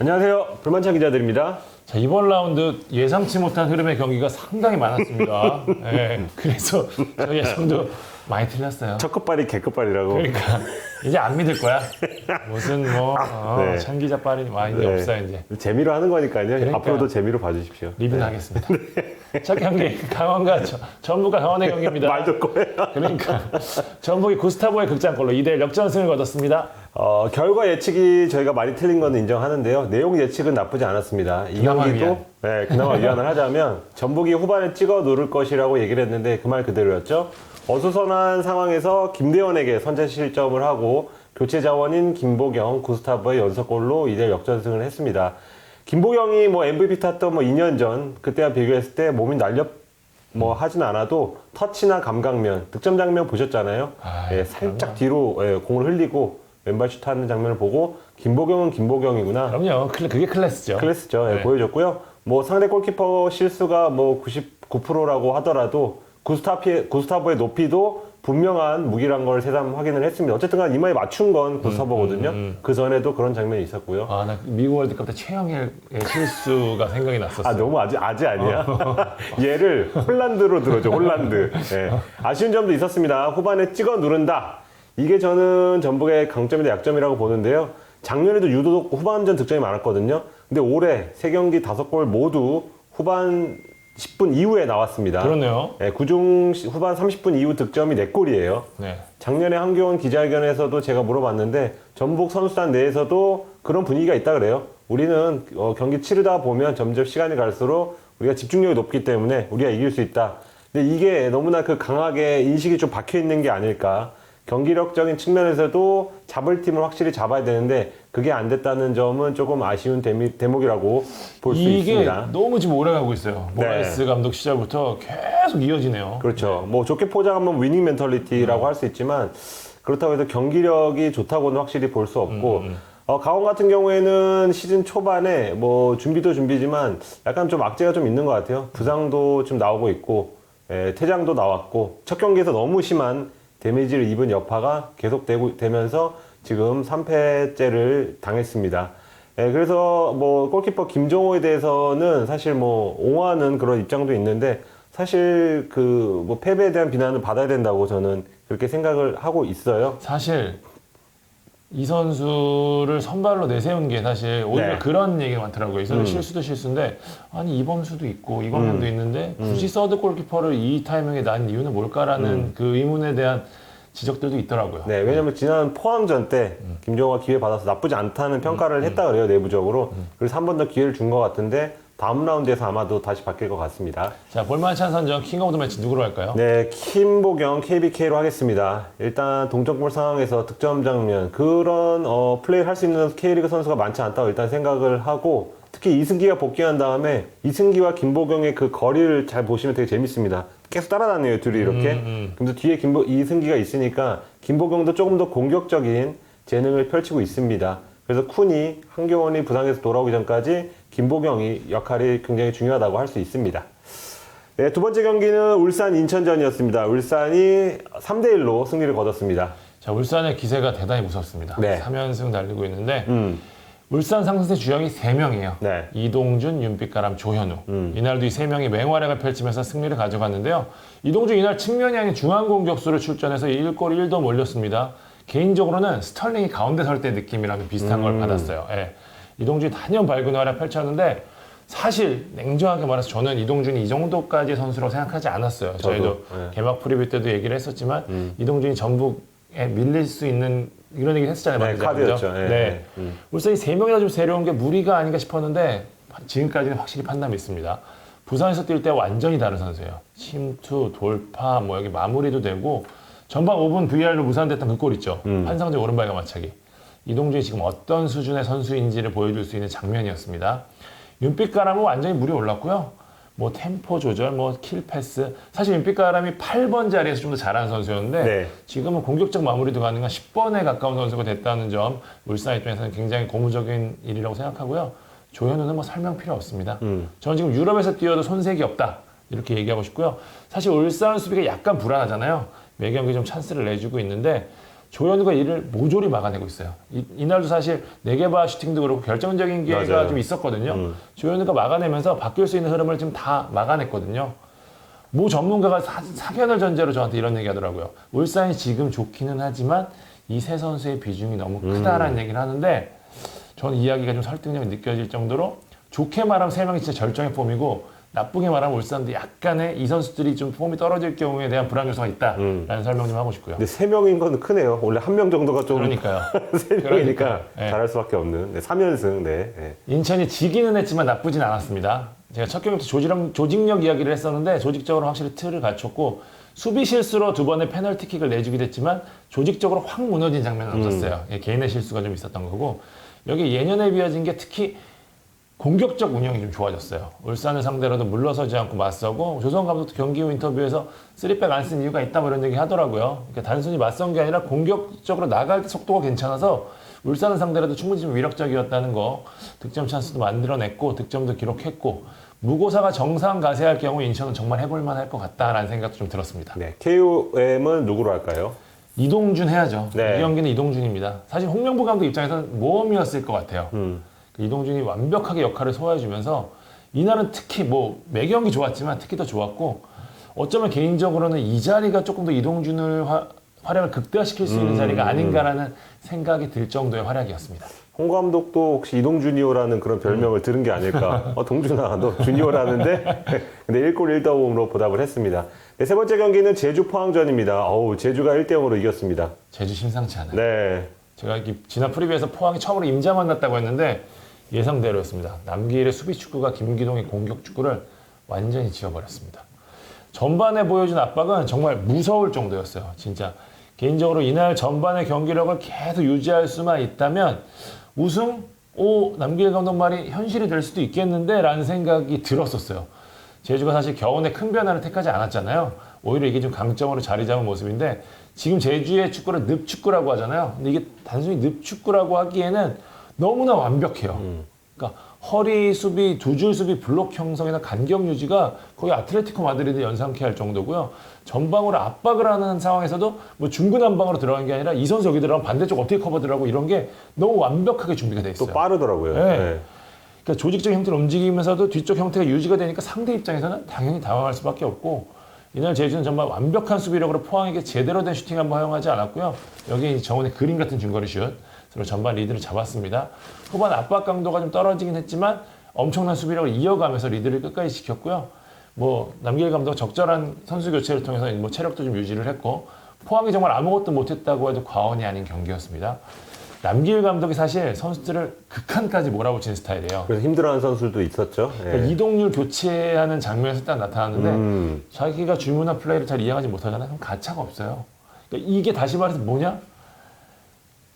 안녕하세요. 불만찬 기자들입니다. 자, 이번 라운드 예상치 못한 흐름의 경기가 상당히 많았습니다. 네, 그래서 저희 예상도 많이 틀렸어요. 첫 끝발이 개끝발이라고. 그러니까 이제 안 믿을 거야. 무슨 네. 찬 기자 빨이 많이 없어요 이제. 재미로 하는 거니까요. 그러니까. 앞으로도 재미로 봐주십시오. 리뷰하겠습니다. 첫 경기 강원과 전북과 강원의 경기입니다. 말도 거예요. 그러니까 전북이 구스타보의 극장골로 2대1 역전승을 거뒀습니다. 결과 예측이 저희가 많이 틀린 건 인정하는데요. 내용 예측은 나쁘지 않았습니다. 이 그나마 경기도 위안. 네, 그나마 위안을 하자면 전북이 후반에 찍어 누를 것이라고 얘기를 했는데 그 말 그대로였죠. 어수선한 상황에서 김대원에게 선제 실점을 하고 교체 자원인 김보경, 구스타보의 연속골로 2대1 역전승을 했습니다. 김보경이 MVP 탔던 2년 전 그때와 비교했을 때 몸이 하진 않아도 터치나 감각면, 득점 장면 보셨잖아요. 살짝 뒤로 공을 흘리고 왼발슛 하는 장면을 보고 김보경은 김보경이구나. 그럼요. 그게 클래스죠. 클래스죠. 네. 보여줬고요. 상대 골키퍼 실수가 99%라고 하더라도 구스타보의 높이도 분명한 무기란 걸 새삼 확인을 했습니다. 어쨌든 간 이마에 맞춘 건 구스타보거든요. 그 전에도 그런 장면이 있었고요. 나 미국 월드컵 때 최영일의 실수가 생각이 났었어요. 너무 아재 아니야? 얘를 홀란드로 들어줘, 홀란드. 네. 아쉬운 점도 있었습니다. 후반에 찍어 누른다. 이게 저는 전북의 강점이다 약점이라고 보는데요. 작년에도 유독 후반전 득점이 많았거든요. 근데 올해 3경기 5골 모두 후반 10분 이후에 나왔습니다. 그렇네요. 그중 후반 30분 이후 득점이 4골이에요. 네. 작년에 한교원 기자회견에서도 제가 물어봤는데 전북 선수단 내에서도 그런 분위기가 있다 그래요. 우리는 경기 치르다 보면 점점 시간이 갈수록 우리가 집중력이 높기 때문에 우리가 이길 수 있다. 근데 이게 너무나 강하게 인식이 좀 박혀 있는 게 아닐까. 경기력적인 측면에서도 잡을 팀을 확실히 잡아야 되는데 그게 안 됐다는 점은 조금 아쉬운 대목이라고 볼 수 있습니다. 이게 너무 지금 오래 가고 있어요. 모라이스 감독 시절부터 계속 이어지네요. 그렇죠. 좋게 포장하면 위닝 멘털리티라고 할 수 있지만 그렇다고 해서 경기력이 좋다고는 확실히 볼 수 없고 강원 같은 경우에는 시즌 초반에 준비도 준비지만 약간 좀 악재가 좀 있는 것 같아요. 부상도 좀 나오고 있고 퇴장도 나왔고 첫 경기에서 너무 심한 데미지를 입은 여파가 계속되면서 지금 3패째를 당했습니다. 그래서 골키퍼 김종호에 대해서는 사실 옹호하는 그런 입장도 있는데 사실 패배에 대한 비난을 받아야 된다고 저는 그렇게 생각을 하고 있어요. 사실 이 선수를 선발로 내세운 게 사실 오히려 그런 얘기가 많더라고요. 이 선수 실수도 실수인데 아니 이범수도 있고 이광현도 있는데 굳이 서드 골키퍼를 이 타이밍에 난 이유는 뭘까라는 그 의문에 대한 지적들도 있더라고요. 네, 왜냐면 지난 포항전 때 김종호가 기회 받아서 나쁘지 않다는 평가를 했다 그래요, 내부적으로. 그래서 한 번 더 기회를 준 것 같은데 다음 라운드에서 아마도 다시 바뀔 것 같습니다. 자, 볼만치 않은 선정 킹 오브 더 매치 누구로 할까요? 네, 김보경 KBK로 하겠습니다. 일단 동점골 상황에서 득점 장면 그런 플레이를 할 수 있는 K리그 선수가 많지 않다고 일단 생각을 하고 특히 이승기가 복귀한 다음에 이승기와 김보경의 그 거리를 잘 보시면 되게 재밌습니다. 계속 따라다녀요, 둘이 이렇게. 근데 뒤에 이승기가 있으니까 김보경도 조금 더 공격적인 재능을 펼치고 있습니다. 그래서 쿤이 한교원이 부상에서 돌아오기 전까지 김보경이 역할이 굉장히 중요하다고 할 수 있습니다. 네, 두 번째 경기는 울산 인천전이었습니다. 울산이 3대1로 승리를 거뒀습니다. 자, 울산의 기세가 대단히 무섭습니다. 네. 3연승 달리고 있는데 울산 상승세 주역이 3명이에요. 네. 이동준, 윤빛가람, 조현우. 이날도 이 3명이 맹활약을 펼치면서 승리를 가져갔는데요. 이동준 이날 측면이 아닌 중앙 공격수로 출전해서 1골 1도 몰렸습니다. 개인적으로는 스털링이 가운데 설 때 느낌이라는 비슷한 걸 받았어요. 이동준이 단연 밝은 활약 펼쳤는데 사실 냉정하게 말해서 저는 이동준이 이 정도까지 선수라고 생각하지 않았어요. 저희도 개막 프리뷰 때도 얘기를 했었지만 이동준이 전북에 밀릴 수 있는 이런 얘기 했었잖아요. 네, 카드였죠. 네. 울산이 3명이나 좀 데려온 게 무리가 아닌가 싶었는데 지금까지는 확실히 판단이 있습니다. 부산에서 뛸 때 완전히 다른 선수예요. 침투, 돌파, 여기 마무리도 되고 전반 5분 VR로 무산됐던 그 골 있죠. 환상적 오른발과 맞차기. 이동준이 지금 어떤 수준의 선수인지를 보여줄 수 있는 장면이었습니다. 윤빛가람은 완전히 물이 올랐고요. 템포 조절, 킬 패스. 사실 윤빛가람이 8번 자리에서 좀 더 잘하는 선수였는데 지금은 공격적 마무리도 가능한 10번에 가까운 선수가 됐다는 점 울산 입장에서는 굉장히 고무적인 일이라고 생각하고요. 조현우는 설명 필요 없습니다. 저는 지금 유럽에서 뛰어도 손색이 없다. 이렇게 얘기하고 싶고요. 사실 울산 수비가 약간 불안하잖아요. 매 경기 좀 찬스를 내주고 있는데 조현우가 이를 모조리 막아내고 있어요. 이날도 사실 네개바 슈팅도 그렇고 결정적인 기회가 맞아요. 좀 있었거든요. 조현우가 막아내면서 바뀔 수 있는 흐름을 지금 다 막아냈거든요. 모 전문가가 사견을 전제로 저한테 이런 얘기 하더라고요. 울산이 지금 좋기는 하지만 이 세 선수의 비중이 너무 크다라는 얘기를 하는데 저는 이야기가 좀 설득력이 느껴질 정도로 좋게 말하면 세 명이 진짜 절정의 폼이고 나쁘게 말하면 울산도 약간의 이 선수들이 좀 폼이 떨어질 경우에 대한 불안 요소가 있다라는 설명 좀 하고 싶고요. 근데 3명인 건 크네요. 원래 1명 정도가 좀 그러니까요. 3명이니까 네. 잘할 수밖에 없는 3연승. 네. 인천이 지기는 했지만 나쁘진 않았습니다. 제가 첫 경기부터 조직력 이야기를 했었는데 조직적으로 확실히 틀을 갖췄고 수비 실수로 2번의 페널티킥을 내주기도 했지만 조직적으로 확 무너진 장면은 없었어요. 개인의 실수가 좀 있었던 거고 여기 예년에 비해진 게 특히 공격적 운영이 좀 좋아졌어요. 울산을 상대로도 물러서지 않고 맞서고 조성 감독도 경기 후 인터뷰에서 3백 안 쓴 이유가 있다 뭐 이런 얘기 하더라고요. 그러니까 단순히 맞선 게 아니라 공격적으로 나갈 때 속도가 괜찮아서 울산을 상대로도 충분히 좀 위력적이었다는 거 득점 찬스도 만들어냈고 득점도 기록했고 무고사가 정상 가세할 경우 인천은 정말 해볼만 할 것 같다라는 생각도 좀 들었습니다. 네. KOM은 누구로 할까요? 이동준 해야죠. 네. 이 경기는 이동준입니다. 사실 홍명보 감독 입장에서는 모험이었을 것 같아요. 이동준이 완벽하게 역할을 소화해주면서 이날은 특히 뭐 매 경기 좋았지만 특히 더 좋았고 어쩌면 개인적으로는 이 자리가 조금 더 이동준을 활약을 극대화시킬 수 있는 자리가 아닌가라는 생각이 들 정도의 활약이었습니다. 홍 감독도 혹시 이동 주니어라는 그런 별명을 들은 게 아닐까. 동준아, 너 주니어라는데? 근데 1골 1도움으로 보답을 했습니다. 네, 세 번째 경기는 제주 포항전입니다. 제주가 1대0으로 이겼습니다. 제주 심상치 않아요. 네. 제가 지난 프리뷰에서 포항이 처음으로 임자 만났다고 했는데 예상대로였습니다. 남기일의 수비 축구가 김기동의 공격 축구를 완전히 지워버렸습니다. 전반에 보여준 압박은 정말 무서울 정도였어요. 진짜 개인적으로 이날 전반의 경기력을 계속 유지할 수만 있다면 우승? 남기일 감독 말이 현실이 될 수도 있겠는데 라는 생각이 들었었어요. 제주가 사실 겨우내 큰 변화를 택하지 않았잖아요. 오히려 이게 좀 강점으로 자리 잡은 모습인데 지금 제주의 축구를 늪축구라고 하잖아요. 근데 이게 단순히 늪축구라고 하기에는 너무나 완벽해요. 그러니까 허리 수비, 두 줄 수비, 블록 형성이나 간격 유지가 거의 아틀레티코 마드리드 연상케 할 정도고요. 전방으로 압박을 하는 상황에서도 뭐 중구난방으로 들어간 게 아니라 이 선수 여기 들어가면 반대쪽 어떻게 커버 들어가고 이런 게 너무 완벽하게 준비가 돼 또 있어요. 빠르더라고요. 네. 네. 그러니까 조직적 형태로 움직이면서도 뒤쪽 형태가 유지가 되니까 상대 입장에서는 당연히 당황할 수밖에 없고 이날 제주는 정말 완벽한 수비력으로 포항에게 제대로 된 슈팅 한번 허용하지 않았고요. 여기 정원의 그림 같은 중거리 슛. 서로 전반 리드를 잡았습니다. 후반 압박 강도가 좀 떨어지긴 했지만 엄청난 수비력을 이어가면서 리드를 끝까지 지켰고요. 뭐 남길 감독 적절한 선수 교체를 통해서 뭐 체력도 좀 유지를 했고 포항이 정말 아무것도 못했다고 해도 과언이 아닌 경기였습니다. 남길 감독이 사실 선수들을 극한까지 몰아붙이는 스타일이에요. 그래서 힘들어하는 선수들도 있었죠. 네. 그러니까 이동률 교체하는 장면에서 딱 나타났는데 자기가 주문한 플레이를 잘 이해하지 못하잖아요. 그럼 가차가 없어요. 그러니까 이게 다시 말해서 뭐냐?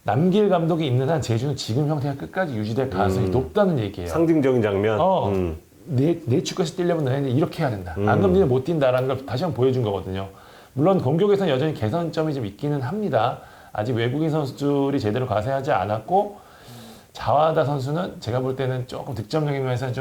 남길 감독이 있는 한 제주는 지금 형태가 끝까지 유지될 가능성이 높다는 얘기예요. 상징적인 장면. 내 축구에서 뛰려면 너네는 이렇게 해야 된다. 안 그러면 너네 못 뛴다라는 걸 다시 한번 보여준 거거든요. 물론 공격에서는 여전히 개선점이 좀 있기는 합니다. 아직 외국인 선수들이 제대로 가세하지 않았고 자와다 선수는 제가 볼 때는 조금 득점적인 면에서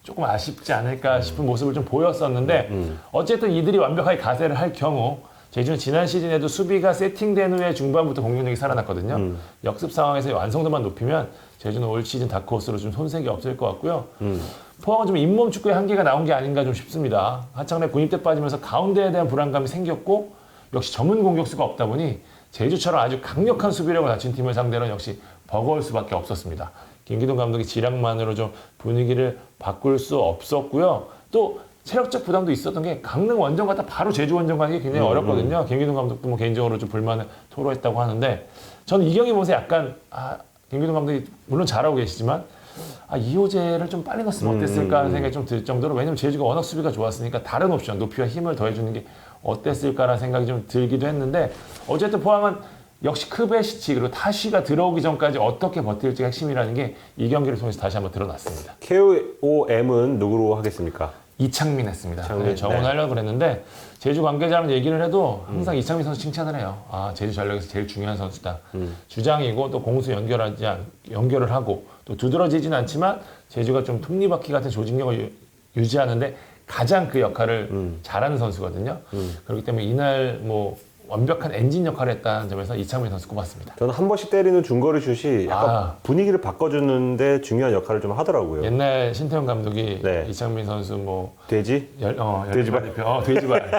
조금 아쉽지 않을까 싶은 모습을 좀 보였었는데 어쨌든 이들이 완벽하게 가세를 할 경우 제주는 지난 시즌에도 수비가 세팅된 후에 중반부터 공격력이 살아났거든요. 역습 상황에서 완성도만 높이면 제주는 올 시즌 다크호스로 좀 손색이 없을 것 같고요. 포항은 좀 잇몸 축구의 한계가 나온 게 아닌가 좀 싶습니다. 하창래 군입 때 빠지면서 가운데에 대한 불안감이 생겼고 역시 전문 공격수가 없다 보니 제주처럼 아주 강력한 수비력을 갖춘 팀을 상대로는 역시 버거울 수밖에 없었습니다. 김기동 감독이 지략만으로 좀 분위기를 바꿀 수 없었고요. 또 체력적 부담도 있었던 게 강릉 원정 갔다 바로 제주 원정 가는 게 굉장히 어렵거든요. 김기동 감독도 뭐 개인적으로 좀 불만을 토로했다고 하는데 저는 이 경기 보면서 약간 김기동 감독이 물론 잘하고 계시지만 이호재를 좀 빨리 넣었으면 어땠을까 하는 생각이 좀 들 정도로 왜냐면 제주가 워낙 수비가 좋았으니까 다른 옵션, 높이와 힘을 더해주는 게 어땠을까라는 생각이 좀 들기도 했는데 어쨌든 포항은 역시 크베시치 그리고 타쉬가 들어오기 전까지 어떻게 버틸지가 핵심이라는 게 이 경기를 통해서 다시 한번 드러났습니다. KOM은 누구로 하겠습니까? 이창민 했습니다. 이창민, 정원하려고 그랬는데 제주 관계자랑 얘기를 해도 항상 이창민 선수 칭찬을 해요. 제주 전력에서 제일 중요한 선수다. 주장이고 또 공수 연결을 하고 또 두드러지진 않지만 제주가 좀 톱니바퀴 같은 조직력을 유지하는데 가장 그 역할을 잘하는 선수거든요. 그렇기 때문에 이날 뭐 완벽한 엔진 역할을 했다는 점에서 이창민 선수 꼽았습니다. 저는 한 번씩 때리는 중거리 슛이 약간 분위기를 바꿔주는데 중요한 역할을 좀 하더라고요. 옛날 신태용 감독이 네. 이창민 선수 뭐 돼지? 돼지발 대표, 돼지발.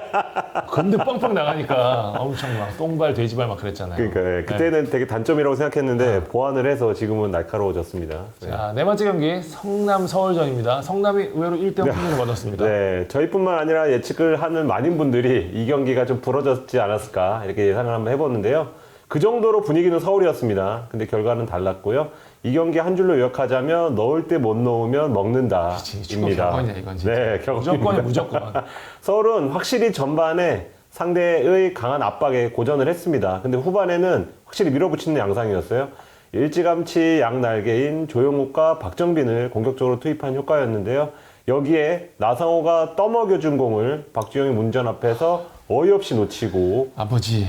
근데 뻥뻥 나가니까 엄청 막 똥발, 돼지발 막 그랬잖아요. 그러니까 네. 그때는 되게 단점이라고 생각했는데 보완을 해서 지금은 날카로워졌습니다. 네. 자, 네 번째 경기 성남 서울전입니다. 성남이 의외로 1대0 승리를 거뒀습니다. 네, 저희뿐만 아니라 예측을 하는 많은 분들이 이 경기가 좀 부러졌지 않았을까 이렇게 예상을 한번 해봤는데요. 그 정도로 분위기는 서울이었습니다. 근데 결과는 달랐고요. 이 경기 한 줄로 요약하자면 넣을 때 못 넣으면 먹는다입니다. 격언이야 이건 진짜. 네, 무조건이야 무조건. 서울은 확실히 전반에 상대의 강한 압박에 고전을 했습니다. 근데 후반에는 확실히 밀어붙이는 양상이었어요. 일찌감치 양날개인 조용욱과 박정빈을 공격적으로 투입한 효과였는데요. 여기에 나상호가 떠먹여준 공을 박주영이 문전 앞에서 어이없이 놓치고 아버지.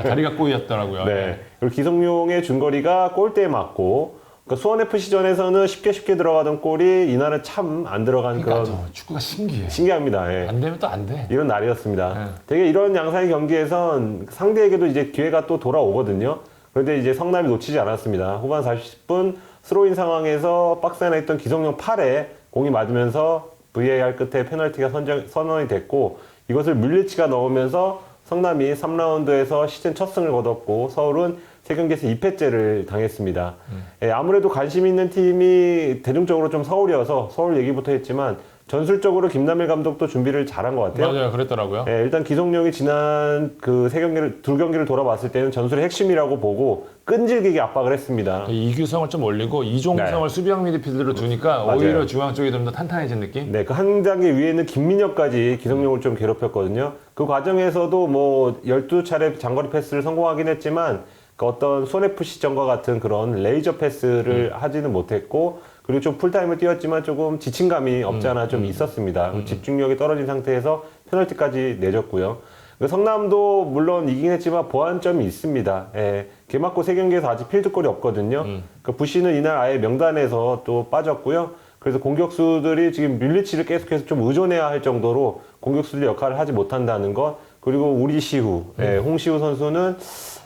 다리가 꼬이었더라고요. 네. 그리고 기성용의 중거리가 골대에 맞고 그러니까 수원FC전에서는 쉽게 들어가던 골이 이날은 참 안 들어간 그러니까 그런 축구가 신기해. 신기합니다. 예. 안 되면 또 안 돼. 이런 날이었습니다. 네. 되게 이런 양상의 경기에선 상대에게도 이제 기회가 또 돌아오거든요. 그런데 이제 성남이 놓치지 않았습니다. 후반 40분 스로인 상황에서 박스 안에 있던 기성용 팔에 공이 맞으면서 VAR 끝에 페널티가 선언이 됐고 이것을 물리치가 넣으면서 성남이 3라운드에서 시즌 첫 승을 거뒀고 서울은 3경기에서 2패째를 당했습니다. 예, 아무래도 관심 있는 팀이 대중적으로 좀 서울이어서 서울 얘기부터 했지만 전술적으로 김남일 감독도 준비를 잘한 것 같아요. 맞아요, 그랬더라고요. 예, 일단 기성용이 지난 그 2경기를 돌아봤을 때는 전술의 핵심이라고 보고 끈질기게 압박을 했습니다. 이규성을 좀 올리고 이종성을 네. 수비형 미드필더로 두니까 맞아요. 오히려 중앙 쪽이 좀 더 탄탄해진 느낌? 네, 그 한 단계 위에는 김민혁까지 기성용을 좀 괴롭혔거든요. 그 과정에서도 뭐 12차례 장거리 패스를 성공하긴 했지만 그 어떤 손FC전과 같은 그런 레이저 패스를 하지는 못했고 그리고 좀 풀타임을 뛰었지만 조금 지침감이 없지 않아 좀 있었습니다. 집중력이 떨어진 상태에서 페널티까지 내줬고요. 성남도 물론 이긴 했지만 보완점이 있습니다. 예, 개막고 3경기에서 아직 필드골이 없거든요. 그 부시는 이날 아예 명단에서 또 빠졌고요. 그래서 공격수들이 지금 밀리치를 계속해서 좀 의존해야 할 정도로 공격수들 역할을 하지 못한다는 것. 그리고 우리 시후, 예, 홍시후 선수는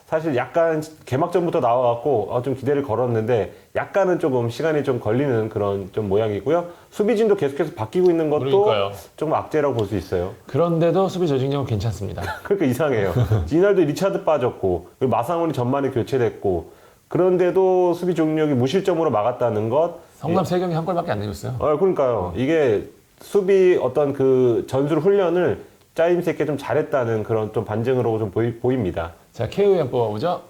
사실 약간 개막전부터 나와갖고 좀 기대를 걸었는데 약간은 조금 시간이 좀 걸리는 그런 좀 모양이고요. 수비진도 계속해서 바뀌고 있는 것도 그러니까요. 조금 악재라고 볼 수 있어요. 그런데도 수비 조직력은 괜찮습니다. 그러니까 이상해요. 이날도 리차드 빠졌고 그리고 마상훈이 전반에 교체됐고 그런데도 수비 조직력이 무실점으로 막았다는 것. 성남 3경기 한 골밖에 안 내줬어요. 그러니까요. 이게 수비 어떤 그 전술 훈련을 짜임새 있게 좀 잘했다는 그런 좀 반증으로 좀 보입니다. 자, KOM 뽑아보죠.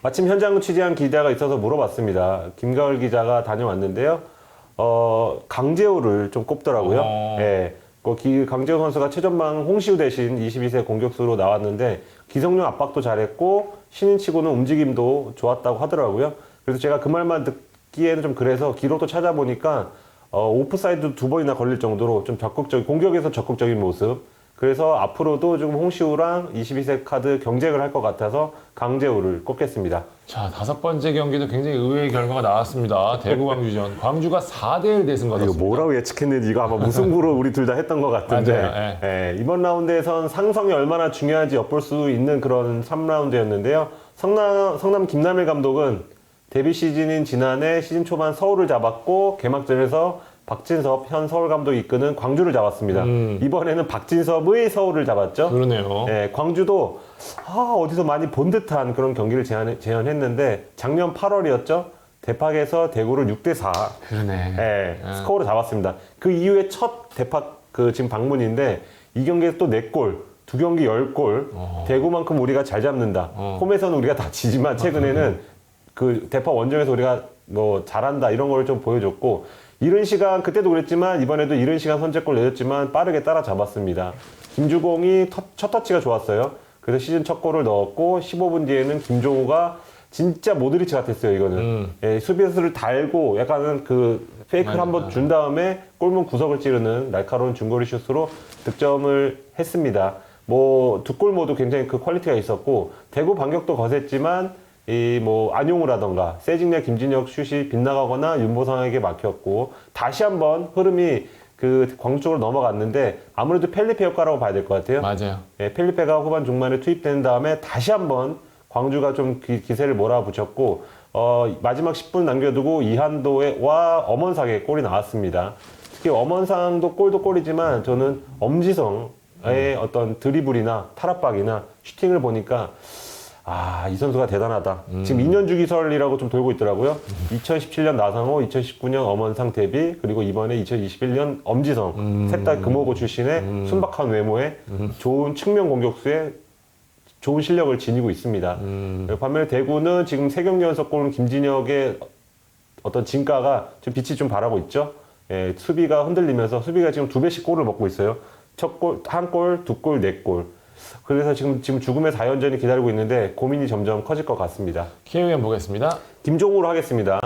마침 현장을 취재한 기자가 있어서 물어봤습니다. 김가을 기자가 다녀왔는데요. 강재호를 좀 꼽더라고요. 예. 강재호 선수가 최전방 홍시우 대신 22세 공격수로 나왔는데 기성용 압박도 잘했고 신인치고는 움직임도 좋았다고 하더라고요. 그래서 제가 그 말만 듣기에는 좀 그래서 기록도 찾아보니까 오프사이드 2번이나 걸릴 정도로 좀 공격에서 적극적인 모습. 그래서 앞으로도 좀 홍시우랑 22세 카드 경쟁을 할 것 같아서 강재우를 꼽겠습니다. 자, 5번째 경기도 굉장히 의외의 결과가 나왔습니다. 대구 광주전. 광주가 4대1 대승 이거 거뒀습니다. 뭐라고 예측했는지 이거 아마 무승부로 우리 둘 다 했던 것 같은데 맞아요. 예, 이번 라운드에선 상성이 얼마나 중요한지 엿볼 수 있는 그런 3라운드였는데요. 성남 김남일 감독은 데뷔 시즌인 지난해 시즌 초반 서울을 잡았고 개막전에서 박진섭 현 서울 감독이 이끄는 광주를 잡았습니다. 이번에는 박진섭의 서울을 잡았죠. 그러네요. 예, 광주도 어디서 많이 본 듯한 그런 경기를 재현했는데 작년 8월이었죠. 대팍에서 대구를 6대4 그러네. 스코어로 잡았습니다. 그 이후에 첫 대팍 지금 방문인데 이 경기에서 또 4골, 2경기 10골. 대구만큼 우리가 잘 잡는다. 홈에서는 우리가 다치지만 최근에는 그 대팍 원정에서 우리가 뭐 잘한다 이런 걸 좀 보여줬고 이른 시간 그때도 그랬지만 이번에도 이른 시간 선제골 내줬지만 빠르게 따라잡았습니다. 김주공이 첫 터치가 좋았어요. 그래서 시즌 첫 골을 넣었고 15분 뒤에는 김종우가 진짜 모드리치 같았어요. 이거는 예, 수비수를 달고 약간은 그 페이크를 한번 준 다음에 골문 구석을 찌르는 날카로운 중거리 슛으로 득점을 했습니다. 뭐 두 골 모두 굉장히 그 퀄리티가 있었고 대구 반격도 거셌지만 안용우라던가 세징야 김진혁 슛이 빗나가거나 윤보상에게 막혔고 다시 한번 흐름이 그 광주 쪽으로 넘어갔는데 아무래도 펠리페 효과라고 봐야 될 것 같아요. 맞아요. 예, 펠리페가 후반 중반에 투입된 다음에 다시 한번 광주가 좀 기세를 몰아붙였고 마지막 10분 남겨두고 이한도와 엄원상의 골이 나왔습니다. 특히 엄원상도 골도 골이지만 저는 엄지성의 어떤 드리블이나 탈압박이나 슈팅을 보니까 이 선수가 대단하다. 지금 2년 주기설이라고 좀 돌고 있더라고요. 2017년 나상호, 2019년 엄원상 데뷔, 그리고 이번에 2021년 엄지성. 셋 다 금호고 출신의 순박한 외모에 좋은 측면 공격수에 좋은 실력을 지니고 있습니다. 반면에 대구는 지금 3경기 연속 골은 김진혁의 어떤 진가가 좀 빛이 좀 발하고 있죠. 예, 수비가 흔들리면서 수비가 지금 2배씩 골을 먹고 있어요. 첫 골, 한 골, 2골, 4골. 그래서 지금 죽음의 4연전이 기다리고 있는데 고민이 점점 커질 것 같습니다. KOM 보겠습니다. 김종우로 하겠습니다.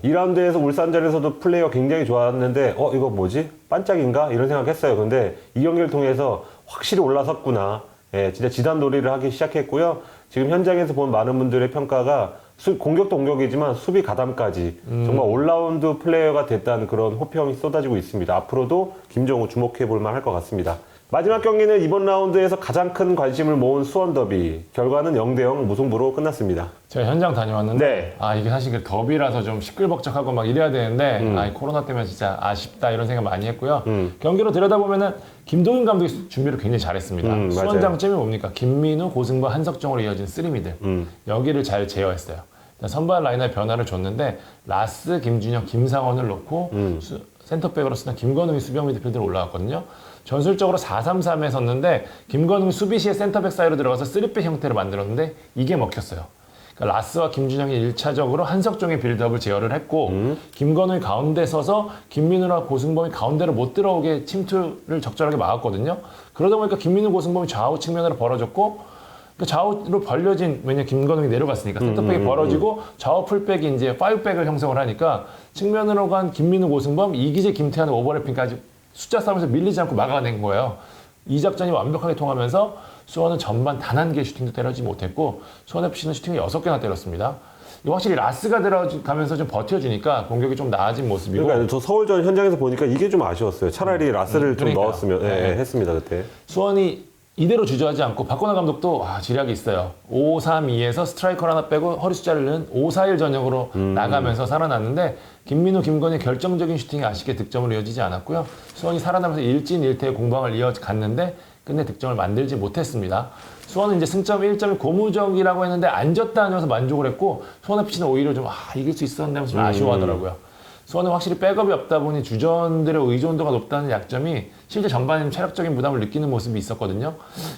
2라운드에서 울산전에서도 플레이가 굉장히 좋았는데 이거 뭐지? 반짝인가? 이런 생각했어요. 근데 이 경기를 통해서 확실히 올라섰구나. 예, 진짜 지단 놀이를 하기 시작했고요. 지금 현장에서 본 많은 분들의 평가가 공격도 공격이지만 수비 가담까지 정말 올라운드 플레이어가 됐다는 그런 호평이 쏟아지고 있습니다. 앞으로도 김종우 주목해 볼 만할 것 같습니다. 마지막 경기는 이번 라운드에서 가장 큰 관심을 모은 수원 더비. 결과는 0대0 무승부로 끝났습니다. 제가 현장 다녀왔는데 네. 이게 사실 그 더비라서 좀 시끌벅적하고 막 이래야 되는데 이 코로나 때문에 진짜 아쉽다 이런 생각 많이 했고요. 경기로 들여다보면은 김동인 감독이 준비를 굉장히 잘했습니다. 수원 맞아요. 장점이 뭡니까? 김민우, 고승범, 한석정으로 이어진 쓰리미들. 여기를 잘 제어했어요. 선발 라인업 변화를 줬는데 라스, 김준혁, 김상원을 놓고 센터백으로 쓰는 김건웅이 수비형 미드필더로 올라왔거든요. 전술적으로 4-3-3에 섰는데 김건웅이 수비 시에 센터백 사이로 들어가서 3백 형태를 만들었는데 이게 먹혔어요. 그러니까 라스와 김준영이 1차적으로 한석종의 빌드업을 제어를 했고 김건웅이 가운데 서서 김민우나 고승범이 가운데로 못 들어오게 침투를 적절하게 막았거든요. 그러다 보니까 김민우, 고승범이 좌우 측면으로 벌어졌고 그 좌우로 벌려진, 왜냐 김건웅이 내려갔으니까 센터백이 벌어지고 좌우 풀백이 이제 5백을 형성을 하니까 측면으로 간 김민우, 고승범, 이기재, 김태환의 오버래핑까지 숫자 싸움에서 밀리지 않고 막아낸 거예요. 이 작전이 완벽하게 통하면서 수원은 전반 단 한 개의 슈팅도 때려지 못했고 수원FC는 슈팅을 6개나 때렸습니다. 이거 확실히 라스가 들어가면서 좀 버텨주니까 공격이 좀 나아진 모습이고. 그러니까 저 서울전 현장에서 보니까 이게 좀 아쉬웠어요. 차라리 라스를 좀 그러니까요. 넣었으면 했습니다 그때. 수원이 이대로 주저하지 않고 박건하 감독도 지략이 있어요. 5-3-2에서 스트라이커를 하나 빼고 허리 숫자를 넣은 5-4-1 전형으로 나가면서 살아났는데 김민우, 김건희 결정적인 슈팅이 아쉽게 득점으로 이어지지 않았고요. 수원이 살아나면서 1진1퇴의 공방을 이어갔는데 끝내 득점을 만들지 못했습니다. 수원은 이제 승점 1점이 고무적이라고 했는데 안 졌다 하면서 만족을 했고 수원FC는 오히려 좀 이길 수 있었는데 하면서 좀 아쉬워하더라고요. 수원은 확실히 백업이 없다 보니 주전들의 의존도가 높다는 약점이 실제 전반에는 체력적인 부담을 느끼는 모습이 있었거든요.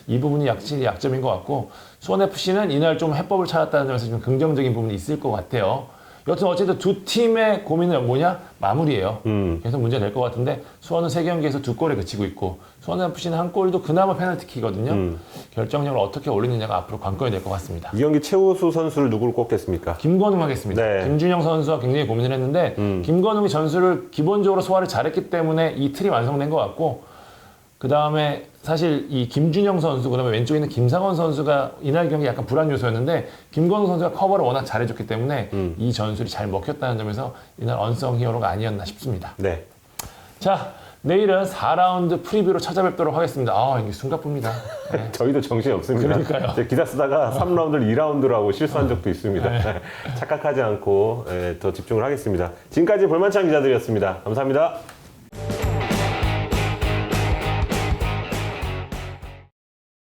이 부분이 확실히 약점인 것 같고 수원FC는 이날 좀 해법을 찾았다는 점에서 좀 긍정적인 부분이 있을 것 같아요. 여튼 어쨌든 두 팀의 고민은 뭐냐? 마무리예요. 그래서 문제가 될 것 같은데 수원은 3경기에서 2골에 그치고 있고 수원FC는 한 골도 그나마 페널티킥이거든요. 결정력을 어떻게 올리느냐가 앞으로 관건이 될 것 같습니다. 이 경기 최우수 선수를 누구를 꼽겠습니까? 김건웅 하겠습니다. 네. 김준영 선수와 굉장히 고민을 했는데 김건웅이 전술을 기본적으로 소화를 잘했기 때문에 이 틀이 완성된 것 같고 그 다음에 사실 이 김준영 선수, 그 다음에 왼쪽에 있는 김상원 선수가 이날 경기 약간 불안 요소였는데 김건웅 선수가 커버를 워낙 잘해줬기 때문에 이 전술이 잘 먹혔다는 점에서 이날 언성 히어로가 아니었나 싶습니다. 네. 자, 내일은 4라운드 프리뷰로 찾아뵙도록 하겠습니다. 이게 숨가쁩니다. 네. 저희도 정신이 없습니다. 그러니까요. 제가 기사 쓰다가 3라운드를 2라운드라고 실수한 적도 있습니다. 착각하지 않고 더 집중을 하겠습니다. 지금까지 볼만찬 기자들이었습니다. 감사합니다.